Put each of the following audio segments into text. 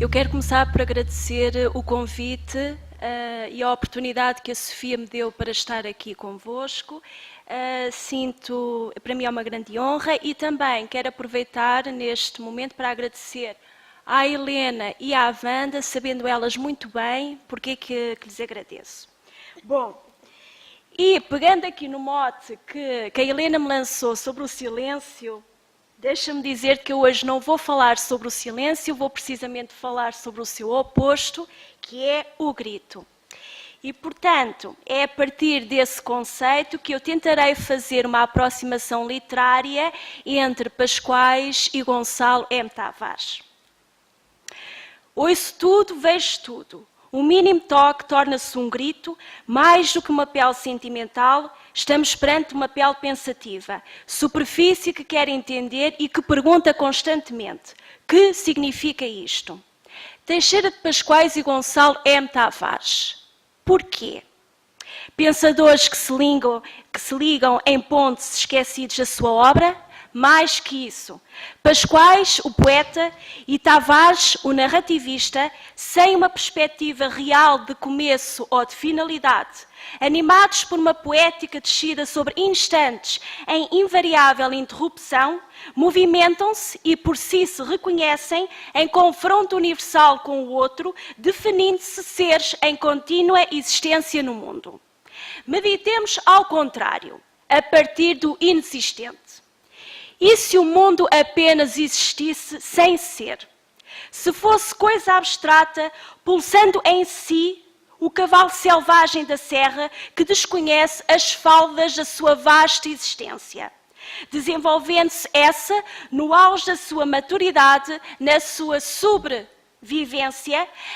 Eu quero começar por agradecer o convite e a oportunidade que a Sofia me deu para estar aqui convosco. Para mim é uma grande honra e também quero aproveitar neste momento para agradecer à Helena e à Wanda, sabendo elas muito bem porque é que lhes agradeço. Bom, e pegando aqui no mote que a Helena me lançou sobre o silêncio, deixa-me dizer que eu hoje não vou falar sobre o silêncio, vou precisamente falar sobre o seu oposto, que é o grito. E, portanto, é a partir desse conceito que eu tentarei fazer uma aproximação literária entre Pascoais e Gonçalo M. Tavares. Ouço tudo, vejo tudo. O mínimo toque torna-se um grito, mais do que uma pele sentimental, estamos perante uma pele pensativa, superfície que quer entender e que pergunta constantemente: que significa isto? Teixeira de Pascoais e Gonçalo M. Tavares. Porquê? Pensadores que se ligam em pontos esquecidos da sua obra? Mais que isso, Pascoais, o poeta, e Tavares, o narrativista, sem uma perspectiva real de começo ou de finalidade, animados por uma poética descida sobre instantes em invariável interrupção, movimentam-se e por si se reconhecem em confronto universal com o outro, definindo-se seres em contínua existência no mundo. Meditemos ao contrário, a partir do inexistente. E se o mundo apenas existisse sem ser? Se fosse coisa abstrata, pulsando em si o cavalo selvagem da serra que desconhece as faldas da sua vasta existência, desenvolvendo-se essa no auge da sua maturidade, na sua sobrevivência,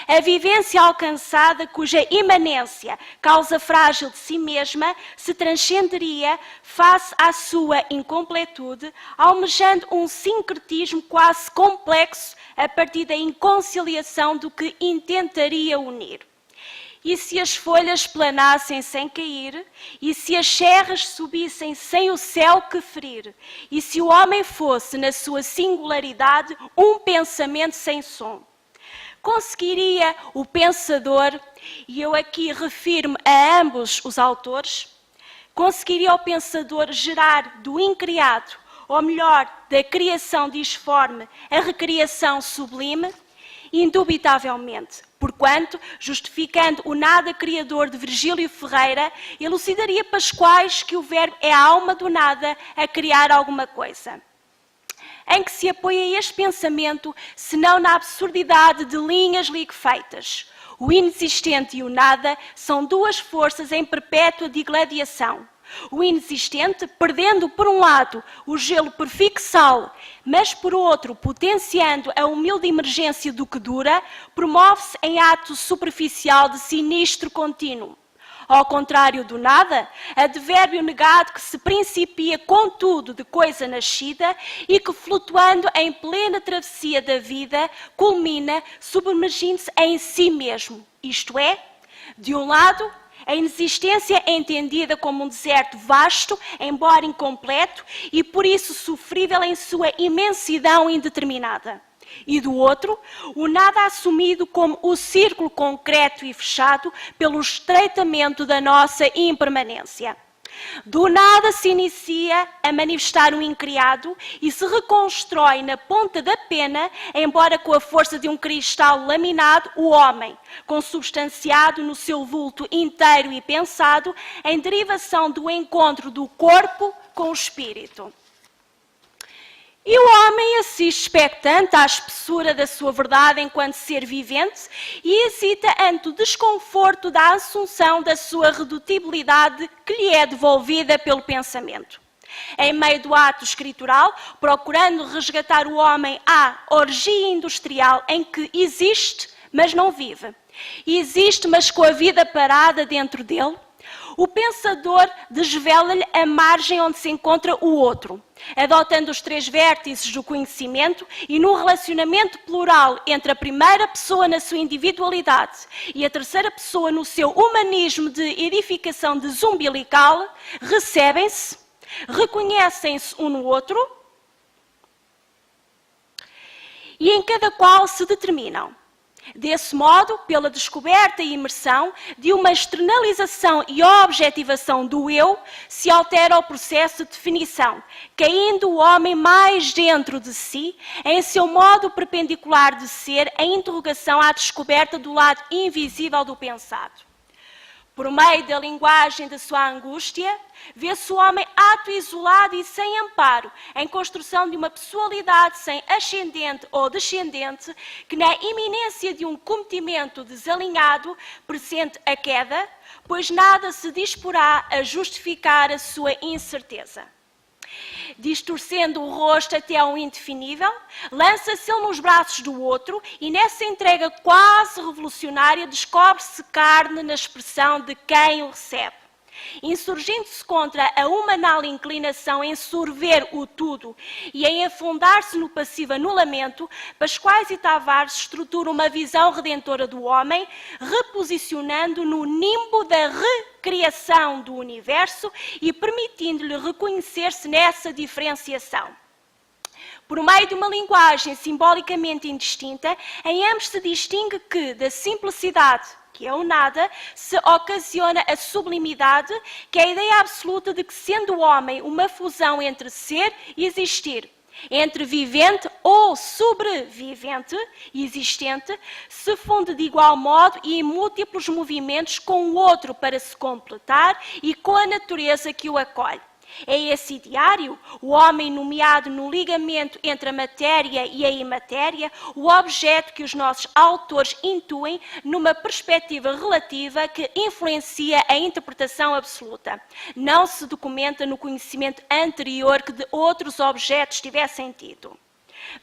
a vivência alcançada cuja imanência, causa frágil de si mesma, se transcenderia face à sua incompletude, almejando um sincretismo quase complexo a partir da inconciliação do que intentaria unir. E se as folhas planassem sem cair, e se as serras subissem sem o céu que ferir, e se o homem fosse, na sua singularidade, um pensamento sem som, conseguiria o pensador, e eu aqui refiro-me a ambos os autores, conseguiria o pensador gerar do incriado, ou melhor, da criação disforme, a recriação sublime? Indubitavelmente, porquanto, justificando o nada criador de Virgílio Ferreira, elucidaria Pascoais que o verbo é a alma do nada a criar alguma coisa. Em que se apoia este pensamento, senão na absurdidade de linhas liquefeitas? O inexistente e o nada são duas forças em perpétua digladiação. O inexistente, perdendo por um lado o gelo por fixá-lo, mas por outro potenciando a humilde emergência do que dura, promove-se em ato superficial de sinistro contínuo. Ao contrário do nada, advérbio negado que se principia contudo de coisa nascida e que, flutuando em plena travessia da vida, culmina submergindo-se em si mesmo. Isto é, de um lado, a inexistência é entendida como um deserto vasto, embora incompleto, e por isso sofrível em sua imensidão indeterminada. E do outro, o nada assumido como o círculo concreto e fechado pelo estreitamento da nossa impermanência. Do nada se inicia a manifestar um incriado e se reconstrói na ponta da pena, embora com a força de um cristal laminado, o homem, consubstanciado no seu vulto inteiro e pensado, em derivação do encontro do corpo com o espírito. E o homem assiste expectante à espessura da sua verdade enquanto ser vivente e hesita ante o desconforto da assunção da sua redutibilidade que lhe é devolvida pelo pensamento. Em meio do ato escritural, procurando resgatar o homem à orgia industrial em que existe, mas não vive. E existe, mas com a vida parada dentro dele, o pensador desvela-lhe a margem onde se encontra o outro, adotando os três vértices do conhecimento e num relacionamento plural entre a primeira pessoa na sua individualidade e a terceira pessoa no seu humanismo de edificação desumbilical, recebem-se, reconhecem-se um no outro e em cada qual se determinam. Desse modo, pela descoberta e imersão de uma externalização e objetivação do eu, se altera o processo de definição, caindo o homem mais dentro de si, em seu modo perpendicular de ser, em interrogação à descoberta do lado invisível do pensado. Por meio da linguagem da sua angústia, vê-se o homem ato isolado e sem amparo, em construção de uma pessoalidade sem ascendente ou descendente, que na iminência de um cometimento desalinhado pressente a queda, pois nada se disporá a justificar a sua incerteza. Distorcendo o rosto até ao indefinível, lança-se ele nos braços do outro e nessa entrega quase revolucionária descobre-se carne na expressão de quem o recebe. Insurgindo-se contra a humanal inclinação em sorver o tudo e em afundar-se no passivo anulamento, Pascoais e Tavares estruturam uma visão redentora do homem, reposicionando no nimbo da recriação do universo e permitindo-lhe reconhecer-se nessa diferenciação. Por meio de uma linguagem simbolicamente indistinta, em ambos se distingue que da simplicidade, que é o nada, se ocasiona a sublimidade, que é a ideia absoluta de que, sendo o homem uma fusão entre ser e existir, entre vivente ou sobrevivente e existente, se funde de igual modo e em múltiplos movimentos com o outro para se completar e com a natureza que o acolhe. É esse ideário, o homem nomeado no ligamento entre a matéria e a imatéria, o objeto que os nossos autores intuem numa perspectiva relativa que influencia a interpretação absoluta. Não se documenta no conhecimento anterior que de outros objetos tivessem tido.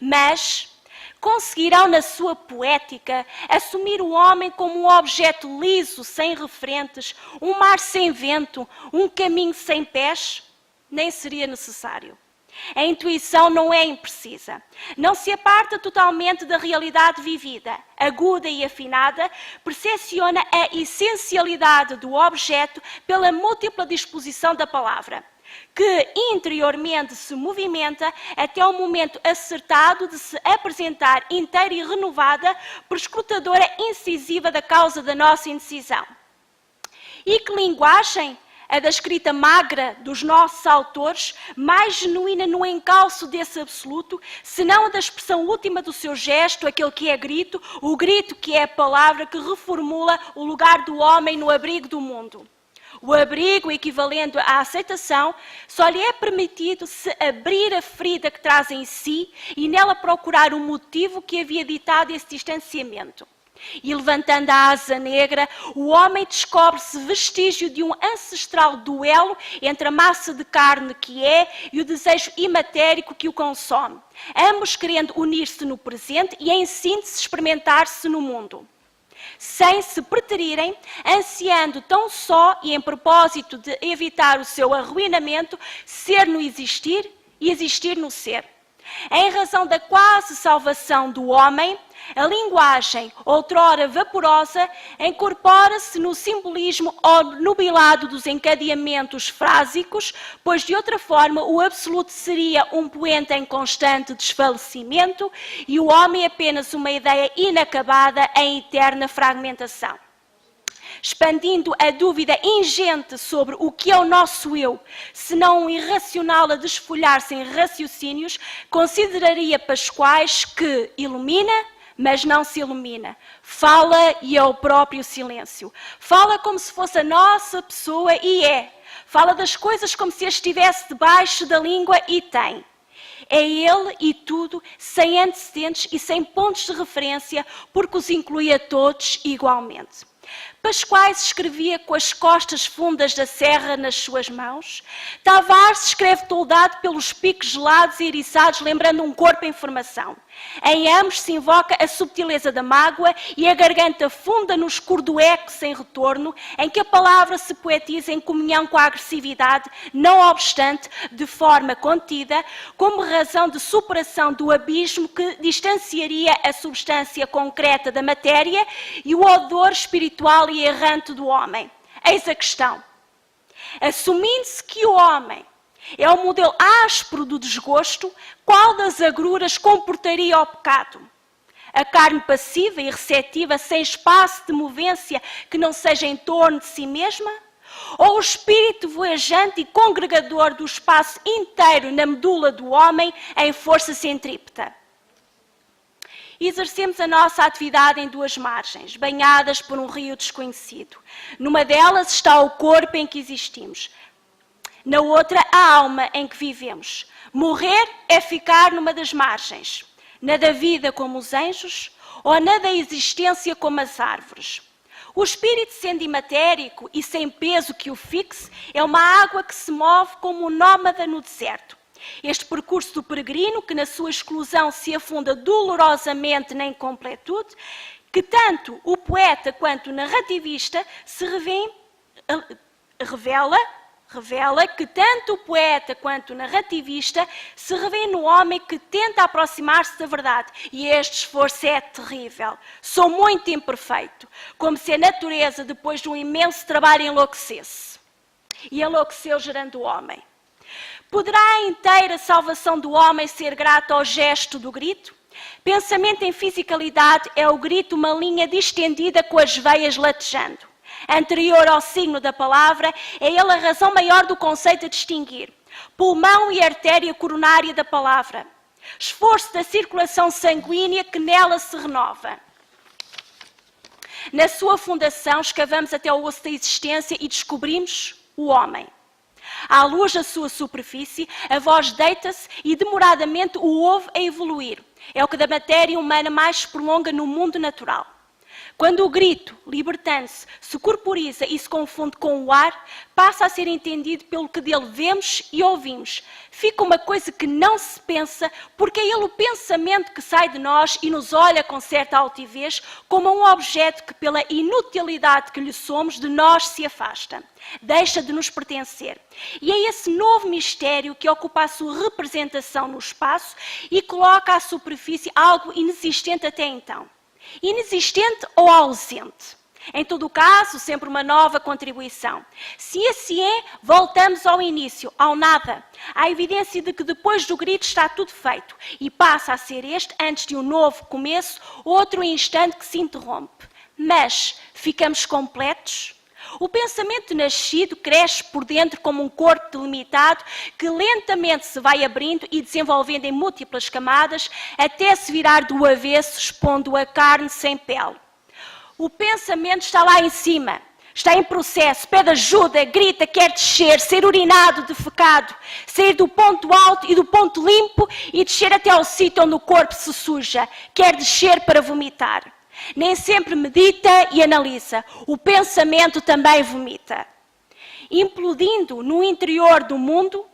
Mas conseguirão, na sua poética, assumir o homem como um objeto liso, sem referentes, um mar sem vento, um caminho sem pés? Nem seria necessário. A intuição não é imprecisa. Não se aparta totalmente da realidade vivida. Aguda e afinada, percepciona a essencialidade do objeto pela múltipla disposição da palavra, que interiormente se movimenta até o momento acertado de se apresentar inteira e renovada, perscrutadora incisiva da causa da nossa indecisão. E que linguagem? A da escrita magra dos nossos autores, mais genuína no encalço desse absoluto, senão a da expressão última do seu gesto, aquele que é grito, o grito que é a palavra que reformula o lugar do homem no abrigo do mundo. O abrigo, equivalente à aceitação, só lhe é permitido se abrir a ferida que traz em si e nela procurar o motivo que havia ditado esse distanciamento. E levantando a asa negra, o homem descobre-se vestígio de um ancestral duelo entre a massa de carne que é e o desejo imatérico que o consome, ambos querendo unir-se no presente e em síntese experimentar-se no mundo, sem se preterirem, ansiando tão só e em propósito de evitar o seu arruinamento, ser no existir e existir no ser. Em razão da quase salvação do homem, a linguagem, outrora vaporosa, incorpora-se no simbolismo obnubilado dos encadeamentos frásicos, pois de outra forma o absoluto seria um poeta em constante desfalecimento e o homem apenas uma ideia inacabada em eterna fragmentação. Expandindo a dúvida ingente sobre o que é o nosso eu, senão um irracional a desfolhar-se em raciocínios, consideraria Pascoais que ilumina, mas não se ilumina. Fala e é o próprio silêncio. Fala como se fosse a nossa pessoa e é. Fala das coisas como se as estivesse debaixo da língua e tem. É ele e tudo, sem antecedentes e sem pontos de referência, porque os inclui a todos igualmente. Pascoais escrevia com as costas fundas da serra nas suas mãos. Tavares escreve toldado pelos picos gelados e eriçados, lembrando um corpo em formação. Em ambos se invoca a subtileza da mágoa e a garganta funda no escuro do eco sem retorno, em que a palavra se poetiza em comunhão com a agressividade, não obstante, de forma contida, como razão de superação do abismo que distanciaria a substância concreta da matéria e o odor espiritual e errante do homem. Eis a questão. Assumindo-se que o homem é o modelo áspero do desgosto, qual das agruras comportaria o pecado? A carne passiva e receptiva, sem espaço de movência que não seja em torno de si mesma? Ou o espírito voejante e congregador do espaço inteiro na medula do homem em força centrípeta? Exercemos a nossa atividade em duas margens, banhadas por um rio desconhecido. Numa delas está o corpo em que existimos. Na outra, a alma em que vivemos. Morrer é ficar numa das margens. Na da vida como os anjos, ou na da existência como as árvores. O espírito, sendo imatérico e sem peso que o fixe, é uma água que se move como um nómada no deserto. Este percurso do peregrino, que na sua exclusão se afunda dolorosamente na incompletude, que tanto o poeta quanto o narrativista se revela que tanto o poeta quanto o narrativista se revê no homem que tenta aproximar-se da verdade. E este esforço é terrível. Sou muito imperfeito, como se a natureza, depois de um imenso trabalho, enlouquecesse. E enlouqueceu gerando o homem. Poderá a inteira salvação do homem ser grata ao gesto do grito? Pensamento em fisicalidade é o grito uma linha distendida com as veias latejando. Anterior ao signo da palavra, é ele a razão maior do conceito a distinguir. Pulmão e artéria coronária da palavra. Esforço da circulação sanguínea que nela se renova. Na sua fundação, escavamos até o osso da existência e descobrimos o homem. À luz da sua superfície, a voz deita-se e demoradamente o ouve a evoluir. É o que da matéria humana mais se prolonga no mundo natural. Quando o grito, libertando-se, se corporiza e se confunde com o ar, passa a ser entendido pelo que dele vemos e ouvimos. Fica uma coisa que não se pensa, porque é ele o pensamento que sai de nós e nos olha com certa altivez, como um objeto que, pela inutilidade que lhe somos, de nós se afasta. Deixa de nos pertencer. E é esse novo mistério que ocupa a sua representação no espaço e coloca à superfície algo inexistente até então. Inexistente ou ausente? Em todo o caso, sempre uma nova contribuição. Se assim é, voltamos ao início, ao nada. À evidência de que depois do grito está tudo feito e passa a ser este, antes de um novo começo, outro instante que se interrompe. Mas ficamos completos? O pensamento nascido cresce por dentro como um corpo delimitado que lentamente se vai abrindo e desenvolvendo em múltiplas camadas até se virar do avesso, expondo a carne sem pele. O pensamento está lá em cima, está em processo, pede ajuda, grita, quer descer, ser urinado, defecado, sair do ponto alto e do ponto limpo e descer até ao sítio onde o corpo se suja, quer descer para vomitar. Nem sempre medita e analisa. O pensamento também vomita. Implodindo no interior do mundo,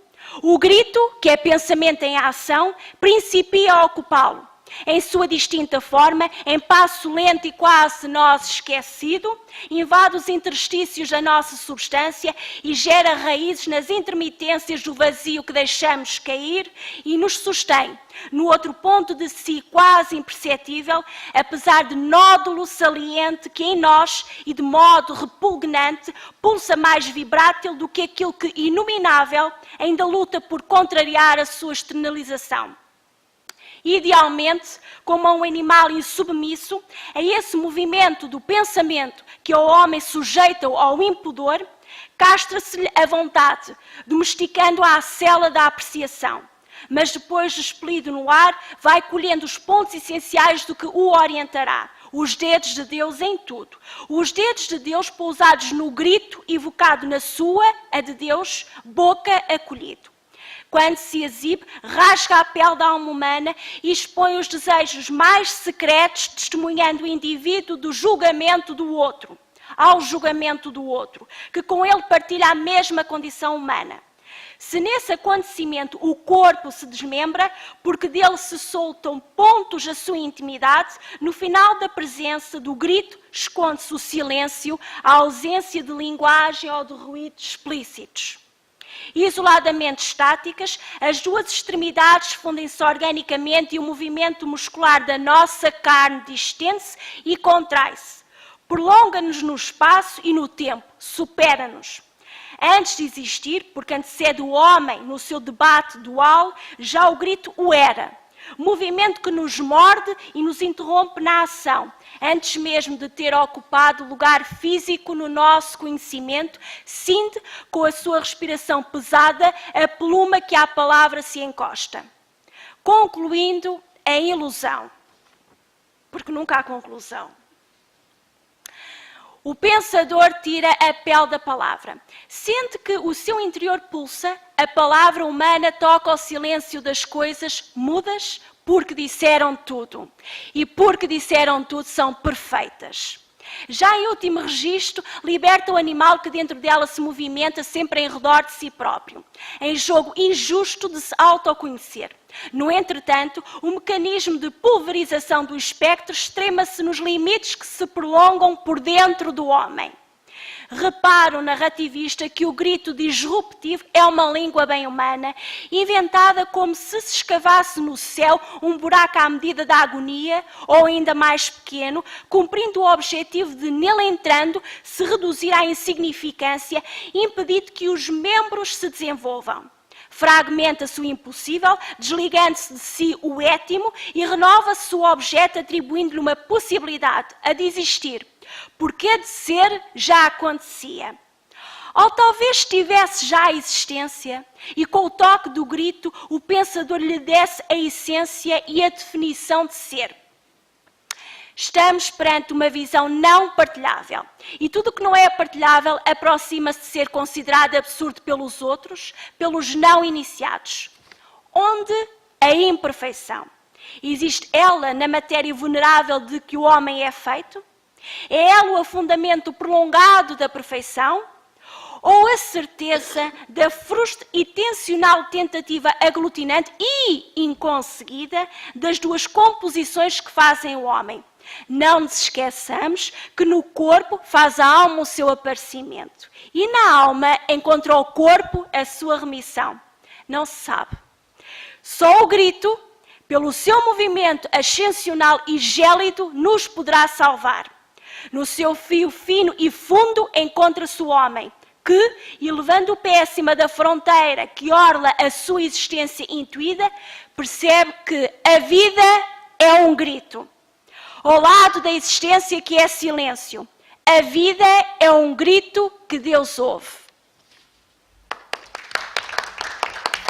o grito, que é pensamento em ação, principia a ocupá-lo. Em sua distinta forma, em passo lento e quase nós esquecido, invade os interstícios da nossa substância e gera raízes nas intermitências do vazio que deixamos cair e nos sustém, no outro ponto de si quase imperceptível, apesar de nódulo saliente que em nós, e de modo repugnante, pulsa mais vibrátil do que aquilo que, inominável, ainda luta por contrariar a sua externalização. Idealmente, como a um animal insubmisso, a esse movimento do pensamento que o homem sujeita ao impudor, castra-se-lhe a vontade, domesticando-a à cela da apreciação. Mas depois de expelido no ar, vai colhendo os pontos essenciais do que o orientará. Os dedos de Deus em tudo. Os dedos de Deus pousados no grito evocado na sua, a de Deus, boca acolhido. Quando se exibe, rasga a pele da alma humana e expõe os desejos mais secretos, testemunhando o indivíduo do julgamento do outro, ao julgamento do outro, que com ele partilha a mesma condição humana. Se nesse acontecimento o corpo se desmembra, porque dele se soltam pontos a sua intimidade, no final da presença do grito esconde-se o silêncio, a ausência de linguagem ou de ruídos explícitos. Isoladamente estáticas, as duas extremidades fundem-se organicamente e o movimento muscular da nossa carne distende-se e contrai-se. Prolonga-nos no espaço e no tempo, supera-nos. Antes de existir, porque antecede o homem no seu debate dual, já o grito o era. movimento que nos morde e nos interrompe na ação, antes mesmo de ter ocupado lugar físico no nosso conhecimento, sinte com a sua respiração pesada a pluma que à palavra se encosta. Concluindo, a ilusão, porque nunca há conclusão. O pensador tira a pele da palavra. Sente que o seu interior pulsa, a palavra humana toca ao silêncio das coisas mudas, porque disseram tudo. E porque disseram tudo são perfeitas. Já em último registro, liberta o animal que dentro dela se movimenta sempre em redor de si próprio, em jogo injusto de se autoconhecer. No entretanto, o mecanismo de pulverização do espectro extrema-se nos limites que se prolongam por dentro do homem. Repara o narrativista que o grito disruptivo é uma língua bem humana, inventada como se escavasse no céu um buraco à medida da agonia, ou ainda mais pequeno, cumprindo o objetivo de, nele entrando, se reduzir à insignificância, impedindo que os membros se desenvolvam. Fragmenta-se o impossível, desligando-se de si o étimo e renova-se o objeto, atribuindo-lhe uma possibilidade, a de existir. Porque de ser já acontecia. Ou talvez tivesse já a existência e com o toque do grito o pensador lhe desse a essência e a definição de ser. Estamos perante uma visão não partilhável e tudo o que não é partilhável aproxima-se de ser considerado absurdo pelos outros, pelos não iniciados. Onde a imperfeição? Existe ela na matéria vulnerável de que o homem é feito? É ela o afundamento prolongado da perfeição? Ou a certeza da frustra e tensional tentativa aglutinante e inconseguida das duas composições que fazem o homem? Não nos esqueçamos que no corpo faz a alma o seu aparecimento e na alma encontra o corpo a sua remissão. Não se sabe. Só o grito, pelo seu movimento ascensional e gélido, nos poderá salvar. No seu fio fino e fundo encontra-se o homem, que, elevando o pé acima da fronteira que orla a sua existência intuída, percebe que a vida é um grito. Ao lado da existência que é silêncio, a vida é um grito que Deus ouve.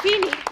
Fini.